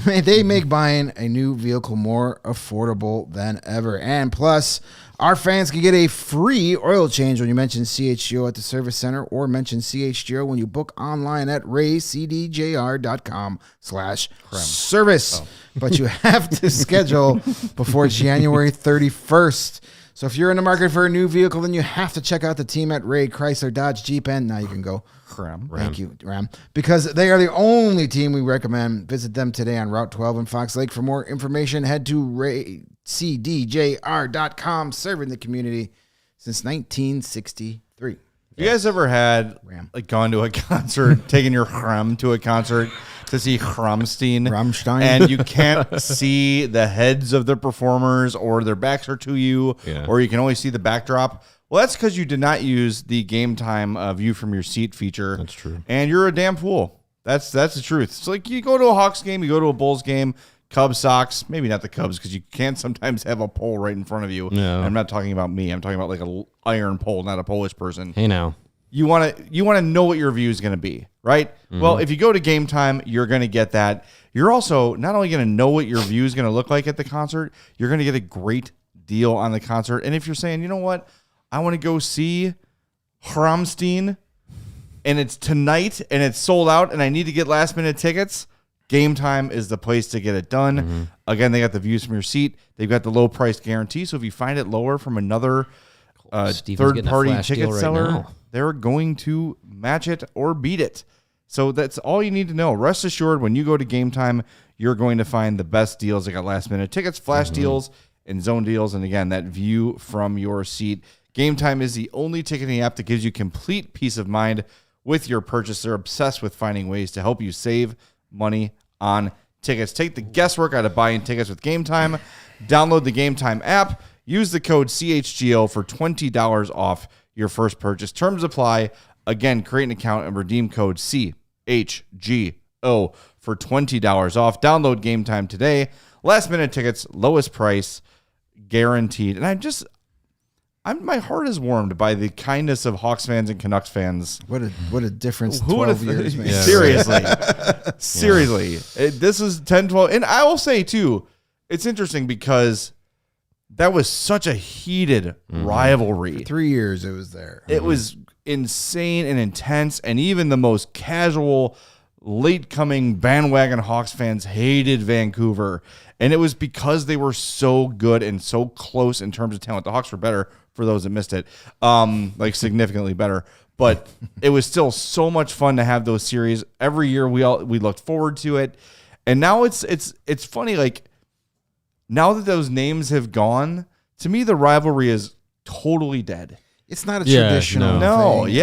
they make buying a new vehicle more affordable than ever. And plus, our fans can get a free oil change when you mention CHGO at the service center or mention CHGO when you book online at raycdjr.com/service. But you have to schedule before January 31st. So if you're in the market for a new vehicle, then you have to check out the team at Ray, Chrysler, Dodge, Jeep, and now you can go. Thank you, Ram. Because they are the only team we recommend. Visit them today on Route 12 in Fox Lake. For more information, head to raycdjr.com, serving the community since 1963. You guys ever had gone to a concert, taken your Ram to a concert to see Rammstein, and you can't see the heads of the performers or their backs are to you, or you can only see the backdrop? Well, that's because you did not use the game time view from your seat feature. That's true. And you're a damn fool. That's the truth. It's like you go to a Hawks game, you go to a Bulls game, Cubs, Sox, maybe not the Cubs because you can't sometimes have a pole right in front of you. No. I'm not talking about me. I'm talking about like a iron pole, not a Polish person. Hey, now. You want to know what your view is going to be, right? Well, if you go to game time, you're going to get that. You're also not only going to know what your view is going to look like at the concert, you're going to get a great deal on the concert. And if you're saying, you know what, I want to go see Rammstein, and it's tonight, and it's sold out, and I need to get last-minute tickets, Game Time is the place to get it done. Again, they got the views from your seat. They've got the low-price guarantee, so if you find it lower from another third-party ticket seller, they're going to match it or beat it. So that's all you need to know. Rest assured, when you go to Game Time, you're going to find the best deals. They got last-minute tickets, flash deals, and zone deals, and again, that view from your seat. Game Time is the only ticketing app that gives you complete peace of mind with your purchase. They're obsessed with finding ways to help you save money on tickets. Take the guesswork out of buying tickets with Game Time. Download the Game Time app. Use the code CHGO for $20 off your first purchase. Terms apply. Again, create an account and redeem code CHGO for $20 off. Download Game Time today. Last minute tickets, lowest price, guaranteed. And my heart is warmed by the kindness of Hawks fans and Canucks fans. What a difference Who 12 years made. Seriously. This is 10, 12. And I will say, too, it's interesting because that was such a heated rivalry. For 3 years it was there. It was insane and intense, and even the most casual, late-coming bandwagon Hawks fans hated Vancouver. And it was because they were so good and so close in terms of talent. The Hawks were better, for those that missed it, significantly better. But it was still so much fun to have those series. Every year we looked forward to it. And now it's funny, like, now that those names have gone, to me the rivalry is totally dead. It's not a traditional thing.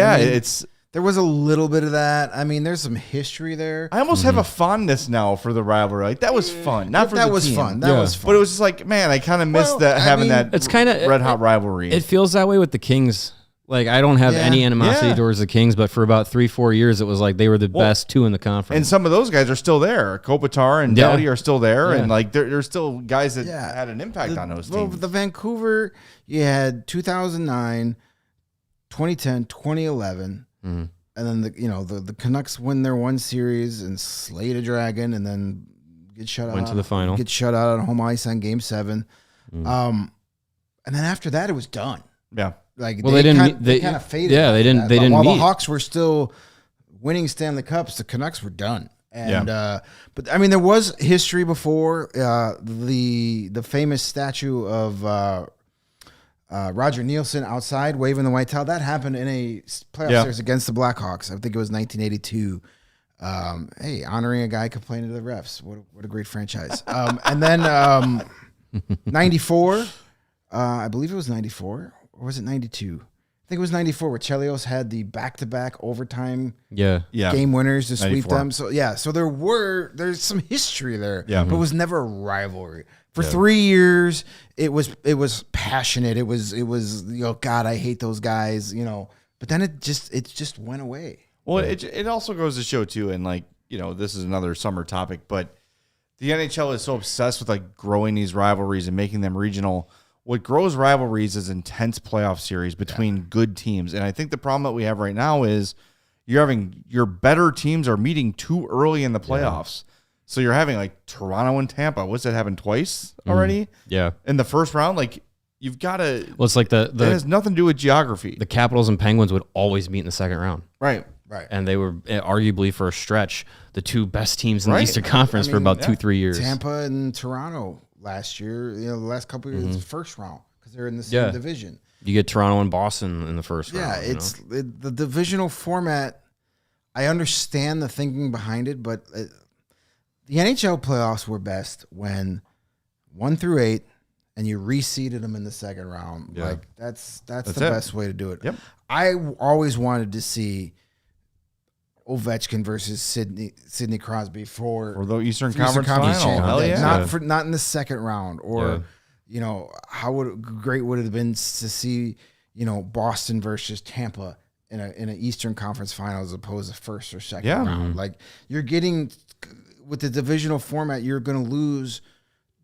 There was a little bit of that. I mean, there's some history there. I almost have a fondness now for the rivalry. Like, that was fun. Not for that the was team. fun. That was fun. But it was just like, man, I kind of missed that It's red hot rivalry. It feels that way with the Kings Like, I don't have Yeah. any animosity Yeah. towards the Kings, but for about 3-4 years, it was like they were the best two in the conference. And some of those guys are still there. Kopitar and Yeah. Doughty are still there, Yeah. and like there's still guys that Yeah. had an impact on those Well, teams. the Vancouver, you had 2009, 2010, 2011, and then the Canucks win their one series and slay a dragon, and then get shut out. Went to the final. Get shut out on home ice on Game 7. And then after that, it was done. Yeah. Like, Well, they didn't. They kind of faded. Yeah, they didn't. after They that. didn't While meet. the Hawks were still winning Stanley Cups, the Canucks were done. And Yeah. but I mean, there was history before the famous statue of Roger Nielsen outside waving the white towel. That happened in a playoff series against the Blackhawks. I think it was 1982. Hey, honoring a guy complaining to the refs. What a great franchise. And then 94. I believe it was 94, or was it 92? I think it was 94 where Chelios had the back-to-back overtime Yeah. game winners to sweep 94. them. So there's some history there, but it was never a rivalry. For 3 years, it was passionate. It was God, I hate those guys, But then it just went away. Well, it also goes to show too, and like this is another summer topic, but the NHL is so obsessed with like growing these rivalries and making them regional. What grows rivalries is intense playoff series between good teams, and I think the problem that we have right now is your better teams are meeting too early in the playoffs. So you're having like Toronto and Tampa. What's that happened twice already? Yeah. In the first round, like you've got to. Well, it's like It has nothing to do with geography, the Capitals and Penguins would always meet in the second round. right? Right. And they were arguably for a stretch the two best teams in the Right. Eastern Conference for about 2-3 years. Tampa and Toronto last year, the last couple of years, first round, because they're in the same division. You get Toronto and Boston in the first round. Yeah, the divisional format. I understand the thinking behind it, but the NHL playoffs were best when 1 through 8, and you reseeded them in the second round. Yeah. Like that's the it. best way to do it. Yep. I always wanted to see Ovechkin versus Sidney Crosby For the Eastern Eastern Conference final. Champions. Hell yeah. Not in the second round, or how great would it have been to see Boston versus Tampa in an Eastern Conference final as opposed to first or second round. Like, you're getting with the divisional format, you're going to lose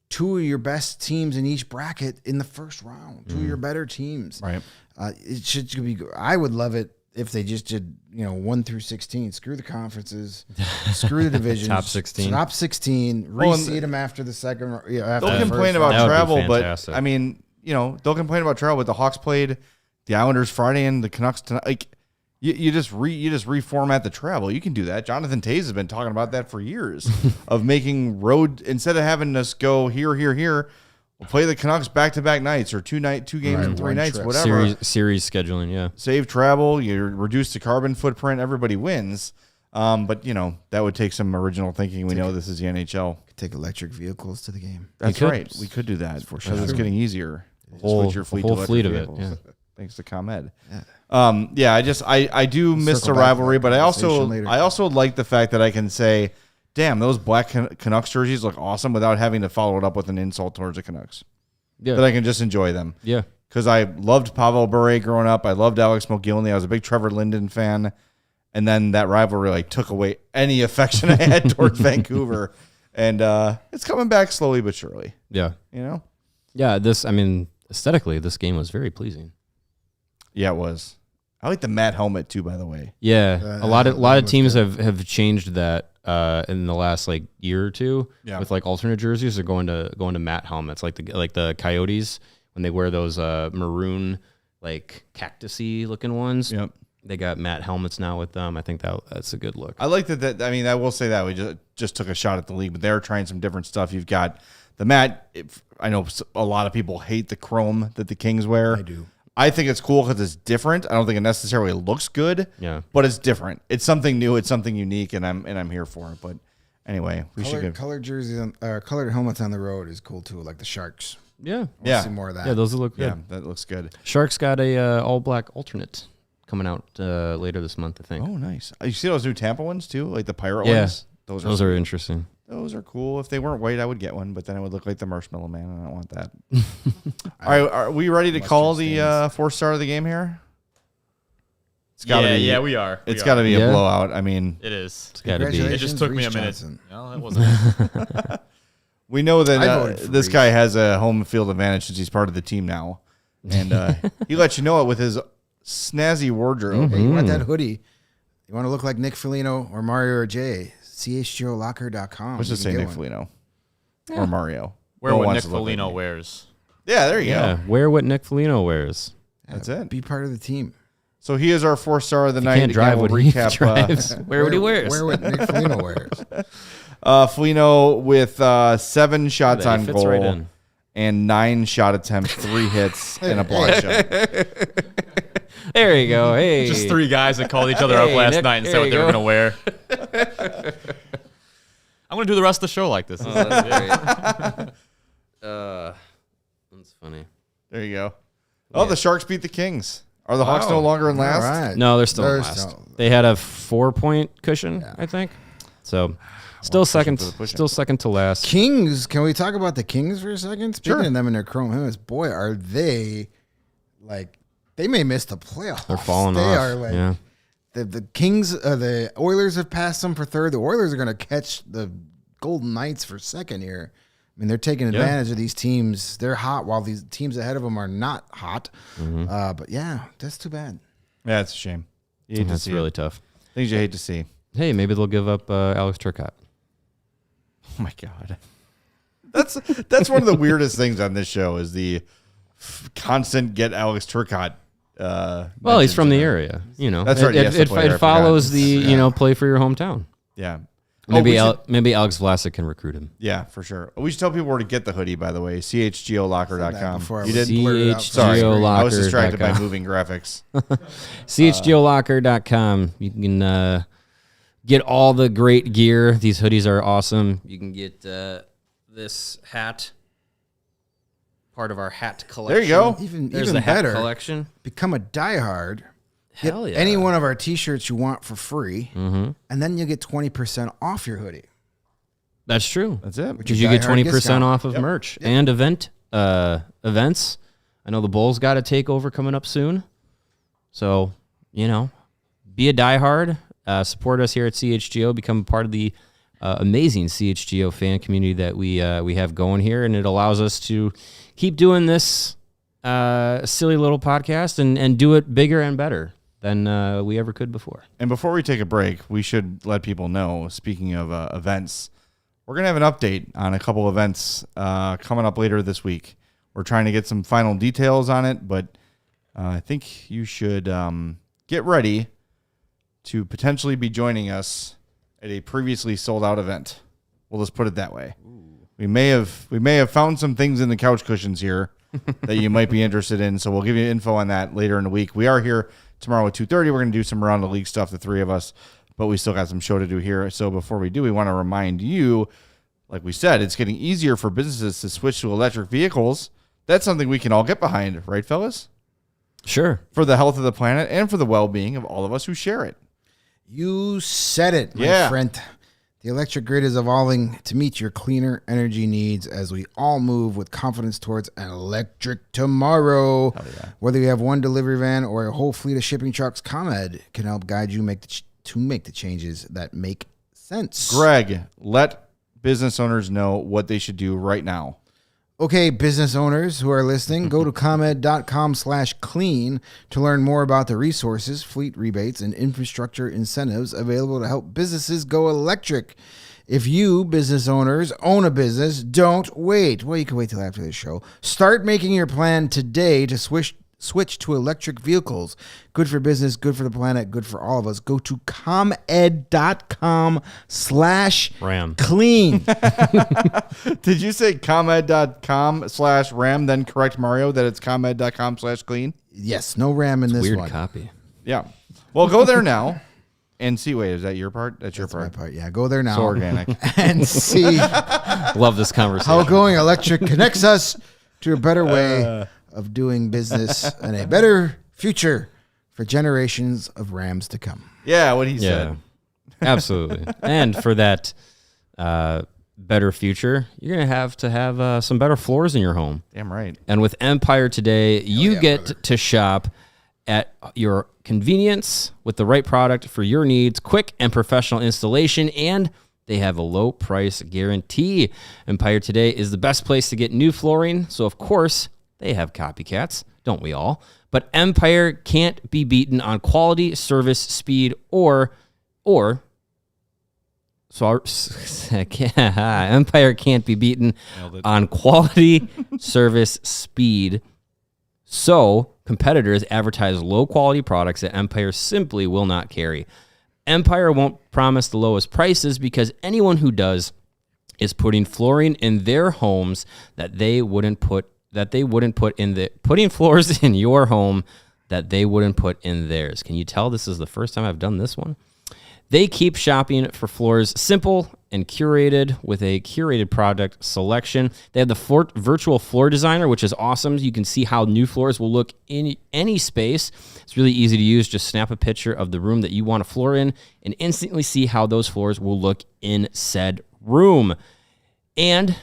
two of your best teams in each bracket in the first round. Two of your better teams. Right. It should be. I would love it if they just did 1 through 16. Screw the conferences. Screw the divisions. Top 16. Top 16. Reseed them after the second. After They'll the complain first about That would be travel, but fantastic. I mean, they'll complain about travel. But the Hawks played the Islanders Friday and the Canucks tonight. Like, you just reformat the travel. You can do that. Jonathan Toews has been talking about that for years of making road instead of having us go here. We'll play the Canucks back-to-back nights or two games in 3 one nights, trip. whatever. Series scheduling, yeah. Save travel. You reduce the carbon footprint. Everybody wins. But that would take some original thinking. We know this is the NHL. Take electric vehicles to the game. That's could. right. We could do that for sure. It's sure. getting easier. Whole Switch your fleet to whole electric fleet of it. vehicles. Yeah. Thanks to ComEd. I do miss the circle back to rivalry, that but conversation later. I also like the fact that I can say, damn, those black Canucks jerseys look awesome without having to follow it up with an insult towards the Canucks. Yeah. That I can just enjoy them. Yeah. Because I loved Pavel Bure growing up. I loved Alex Mogilny. I was a big Trevor Linden fan. And then that rivalry took away any affection I had towards Vancouver. And it's coming back slowly but surely. Yeah. Yeah, aesthetically, this game was very pleasing. Yeah, it was. I like the Matt helmet too, by the way. Yeah, a lot of teams have changed that in the last year or two. Yeah. With alternate jerseys, they're going to matte helmets, like the Coyotes when they wear those maroon cactusy looking ones. Yep. They got matte helmets now with them. I think that's a good look. I like that. I mean, I will say that we just took a shot at the league, but they're trying some different stuff. You've got the matte. I know a lot of people hate the chrome that the Kings wear. I do. I think it's cool because it's different. I don't think it necessarily looks good. Yeah. But it's different. It's something new. It's something unique, and I'm here for it. But anyway, we should get Colored jerseys, colored helmets on the road is cool too, like the Sharks. Yeah. We'll see more of that. Yeah, those look good. Yeah, that looks good. Sharks got a all black alternate coming out later this month, I think. Oh, nice. You see those new Tampa ones too, like the pirate Yeah. ones. Those are interesting. Those are cool. If they weren't white, I would get one, but then it would look like the Marshmallow Man, and I don't want that. All right, are we ready to call the 4th star of the game here? It's gotta be. Yeah, we are. It's got to be a Yeah. blowout. I mean, It is. It's got to be. It just took me a Reese minute. Johnson. No, it wasn't. we know I that voted for this Reese. guy has a home field advantage since he's part of the team now, and he lets you know it with his snazzy wardrobe. Hey, you want that hoodie? You want to look like Nick Foligno or Mario or Jay? CHGOLocker.com. Let's just say Nick Foligno or Mario. Wear No one what wants Nick to look like Foligno me. wears. Yeah, there you Yeah, go. wear what Nick Foligno wears. That's it. Be part of the team. So he is our 4-star of the night. Can't drive Again, what he recap, drives. Wear what he wears. Wear what Nick Foligno wears. Foligno with 7 shots He on fits goal right in. and 9 shot attempts, 3 hits, and a block shot. There you go. Hey, Just 3 guys that called each other up Hey, last Nick, night and said there what you they were go. going to wear. I'm going to do the rest of the show like this. Oh, that's great. That's funny. There you go. Oh, the Sharks beat the Kings. Are the Hawks Wow. no longer in last? All right. No, they're still They're last. still- They had a 4-point cushion, I think. So, still second. for the push-in. Still second to last. Kings. Can we talk about the Kings for a second? Speaking Sure. of them and their chrome helmets, boy, are they like they may miss the playoffs. They're falling they off. are like Yeah. the Kings. The Oilers have passed them for third. The Oilers are going to catch the Golden Knights for second here. I mean, they're taking advantage of these teams. They're hot while these teams ahead of them are not hot. But yeah, that's too bad. Yeah, it's a shame. You hate to That's see really it. tough. Things you hate to see. Hey, maybe they'll give up Alex Turcotte. Oh my god, that's one of the weirdest things on this show is the constant get Alex Turcotte. Well, he's from the area. You know, That's right, he has to play there, I It follows forgot. the play for your hometown. Yeah. Maybe we should- maybe Alex Vlasic can recruit him. Yeah, for sure. We should tell people where to get the hoodie, by the way. Said that CHGOLocker.com. before I You was did? blurted out. Sorry. CHGO I was distracted by Locker.com. moving graphics. CHGOLocker.com. You can get all the great gear. These hoodies are awesome. You can get this hat, part of our hat collection. There you go. Even There's even the hat better, collection. become a diehard. Hell Get yeah. any one of our T-shirts you want for free, Mm-hmm. and then you get 20% off your hoodie. That's true. That's it. Which Because is you get diehard 20% discount. off of merch and events. I know the Bulls got a takeover coming up soon. So, be a diehard. Support us here at CHGO. Become part of the amazing CHGO fan community that we have going here. And it allows us to keep doing this silly little podcast and do it bigger and better than we ever could before. And before we take a break, we should let people know, speaking of events, we're going to have an update on a couple events coming up later this week. We're trying to get some final details on it, but I think you should get ready to potentially be joining us at a previously sold out event. We'll just put it that way. We may have found some things in the couch cushions here that you might be interested in, so we'll give you info on that later in the week. We are here tomorrow at 2:30. We're going to do some around the league stuff, the three of us, but we still got some show to do here. So before we do, we want to remind you, like we said, it's getting easier for businesses to switch to electric vehicles. That's something we can all get behind, right, fellas? Sure. For the health of the planet and for the well-being of all of us who share it. You said it, my Yeah. friend. The electric grid is evolving to meet your cleaner energy needs as we all move with confidence towards an electric tomorrow. Whether you have one delivery van or a whole fleet of shipping trucks, ComEd can help guide you to make the changes that make sense. Greg, let business owners know what they should do right now. Okay, business owners who are listening, go to ComEd.com/clean to learn more about the resources, fleet rebates, and infrastructure incentives available to help businesses go electric. If you, business owners, own a business, don't wait. Well, you can wait till after this show. Start making your plan today to switch to electric vehicles. Good for business, good for the planet, good for all of us. Go to ComEd.com/clean. Ram. Did you say ComEd.com/RAM, then correct Mario that it's ComEd.com/clean? Yes, no RAM in this Weird one. copy. Yeah. Well, go there now and see. Wait, is that your part? That's your That's my part. part. Yeah, go there now So organic. and see Love this conversation. how going electric connects us to a better way of doing business and a better future for generations of Rams to come. Yeah, what he Yeah, said. absolutely. And for that better future, you're going to have some better floors in your home. Damn right. And with Empire today, you yeah, get brother. to shop at your convenience with the right product for your needs, quick and professional installation, and they have a low price guarantee. Empire Today is the best place to get new flooring, so of course they have copycats, don't we all? But Empire can't be beaten on quality, service, speed, Empire can't be beaten on quality, service, speed. So competitors advertise low-quality products that Empire simply will not carry. Empire won't promise the lowest prices because anyone who does is putting flooring in their homes putting floors in your home that they wouldn't put in theirs. Can you tell this is the first time I've done this one? They keep shopping for floors simple and curated with a curated product selection. They have the virtual floor designer, which is awesome. You can see how new floors will look in any space. It's really easy to use. Just snap a picture of the room that you want a floor in and instantly see how those floors will look in said room. And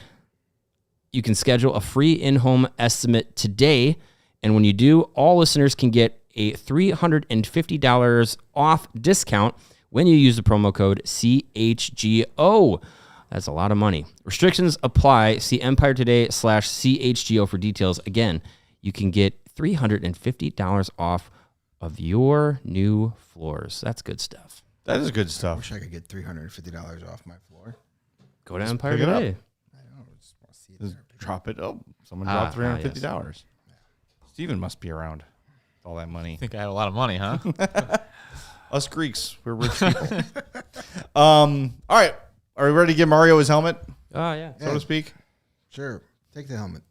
you can schedule a free in-home estimate today. And when you do, all listeners can get a $350 off discount when you use the promo code CHGO. That's a lot of money. Restrictions apply. See EmpireToday/CHGO for details. Again, you can get $350 off of your new floors. That's good stuff. That is good I stuff. wish I could get $350 off my floor. Go to Empire pick it up. Today. I know. I just want to see it Just there. drop it. Oh, someone dropped $350. Yes. Steven must be around. All that money. I think I had a lot of money, huh? Us Greeks, we're rich people. All right. Are we ready to give Mario his helmet, Oh, yeah. so to speak? Sure. Take the helmet.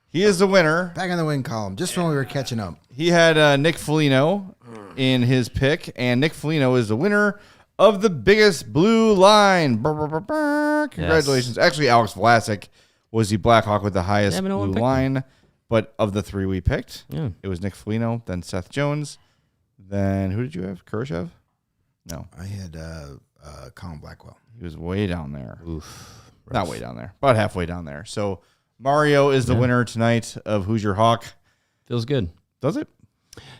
He is the winner. Back in the win column, just when we were catching up. He had Nick Foligno in his pick, and Nick Foligno is the winner of the biggest blue line. Brr, brr, brr, brr. Congratulations. Actually, Alex Vlasic was the Blackhawk with the highest Yeah, but no one blue picked line. But of the three we picked, Yeah. it was Nick Foligno, then Seth Jones, then who did you have? Kurashev? No, I had Colin Blackwell. he was way down there. Oof. Not way down there, about halfway down there. So Mario is the winner tonight of Who's Your Hawk. Feels good. Does it?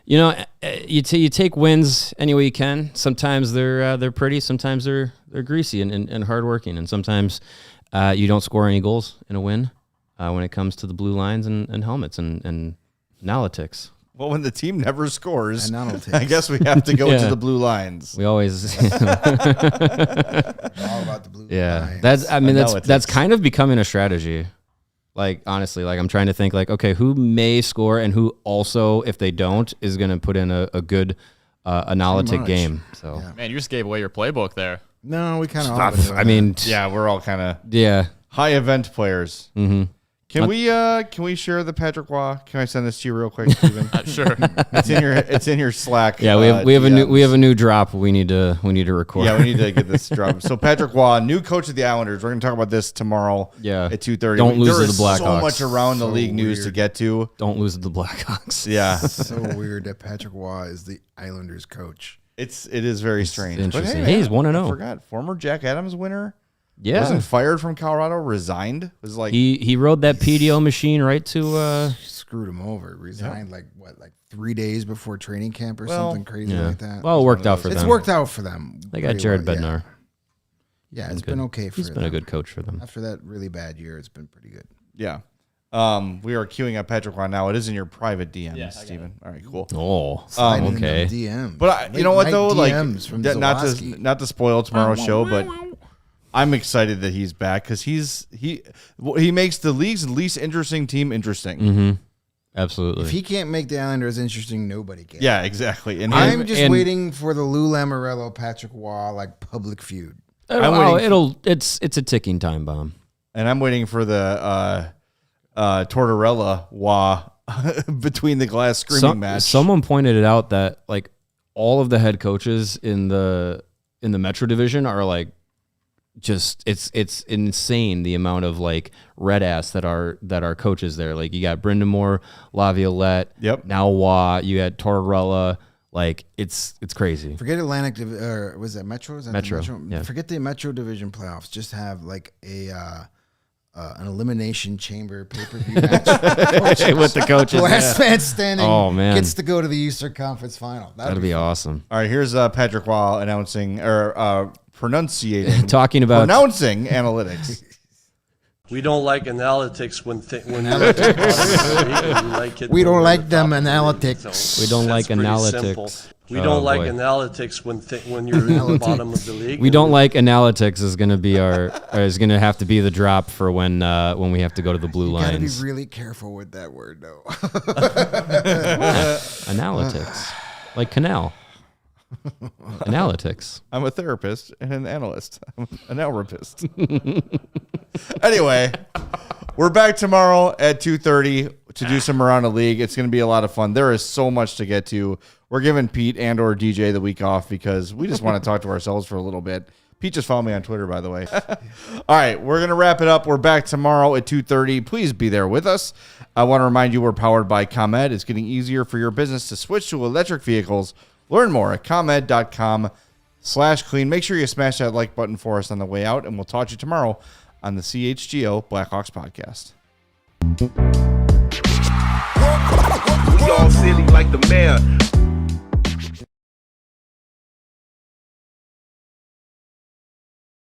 You know, you take wins any way you can. Sometimes they're pretty. Sometimes they're greasy and hardworking. And sometimes you don't score any goals in a win when it comes to the blue lines and helmets and analytics. Well, when the team never scores, And analytics. I guess we have to go Yeah. to the blue lines. We always, All about the blue lines. that's kind of becoming a strategy. Like, honestly, like I'm trying to think like, okay, who may score and who also, if they don't, is going to put in a good analytic much. game. So, Yeah. Man, you just gave away your playbook there. No, we kind of. I mean, Yeah, we're all kind of yeah. high event players. Mm-hmm. Can we share the Patrick Waugh? Can I send this to you real quick, Steven? Sure. It's in your Slack. Yeah, we have DMs. a new drop. We need to record. Yeah, we need to get this dropped. So Patrick Waugh, new coach of the Islanders. We're going to talk about this tomorrow. Yeah. At 2:30. Don't lose There to is the Blackhawks. so much around the So league news to weird. get to. Don't lose to the Blackhawks. Yeah, So weird that Patrick Waugh is the Islanders coach. it is very strange. interesting. But Hey, he's 1-0. I forgot former Jack Adams winner. Yeah, Wasn't fired from Colorado. Resigned. Was like he rode that PDO machine right to. Screwed him over. Resigned like 3 days before training camp or Well, something crazy Yeah. like that. Well, it worked out for It's them. worked out for them. They got pretty Jared well, Bednar. Yeah, it's been okay for He's them. been a good coach for them. After that really bad year, it's been pretty good. yeah. We are queuing up Patrick Waugh now. It is in your private DMs, Yeah, I got Steven. All right, cool. Oh, Sliding in okay. them DMs. But you know Late what night though, like DMs from not Zawaski. to spoil tomorrow's show, but I'm excited that he's back because he makes the league's least interesting team interesting. Mm-hmm. Absolutely. If he can't make the Islanders interesting, nobody can. Yeah, exactly. And I'm him- just and- waiting for the Lou Lamoriello, Patrick Waugh like public feud. It's a ticking time bomb. and I'm waiting for the Tortorella Waugh between the glass screaming match. Someone pointed it out that like all of the head coaches in the Metro division are like just it's insane the amount of like red ass that are coaches there. Like you got Brindamore, Laviolette, Yep. now Waugh, you had Tortorella. Like it's crazy. Forget Atlantic, or was that Metro? Is that the Metro, yeah. Forget the Metro Division playoffs. Just have like a an elimination chamber pay-per-view match With the coaches. last man standing gets to go to the Eastern Conference Final. That'd be awesome. All right, here's Patrick Waugh announcing or pronouncing analytics. We don't like analytics when we don't like them analytics. So We don't like that's pretty analytics. simple. We don't like boy. analytics when you're at the bottom of the league. We don't like analytics is going to be is going to have to be the drop for when we have to go to the blue You gotta be lines. really careful with that word, though. Analytics, like canal. Analytics. I'm a therapist and an analyst. I'm an analyst. Anyway, we're back tomorrow at 2:30 to do some around the league. It's going to be a lot of fun. There is so much to get to. We're giving Pete and or DJ the week off because we just want to talk to ourselves for a little bit. Pete just followed me on Twitter, by the way. All right, we're going to wrap it up. We're back tomorrow at 2:30. Please be there with us. I want to remind you we're powered by ComEd. It's getting easier for your business to switch to electric vehicles. Learn more at comed.com/clean. Make sure you smash that like button for us on the way out, and we'll talk to you tomorrow on the CHGO Blackhawks podcast. We all silly like the mayor.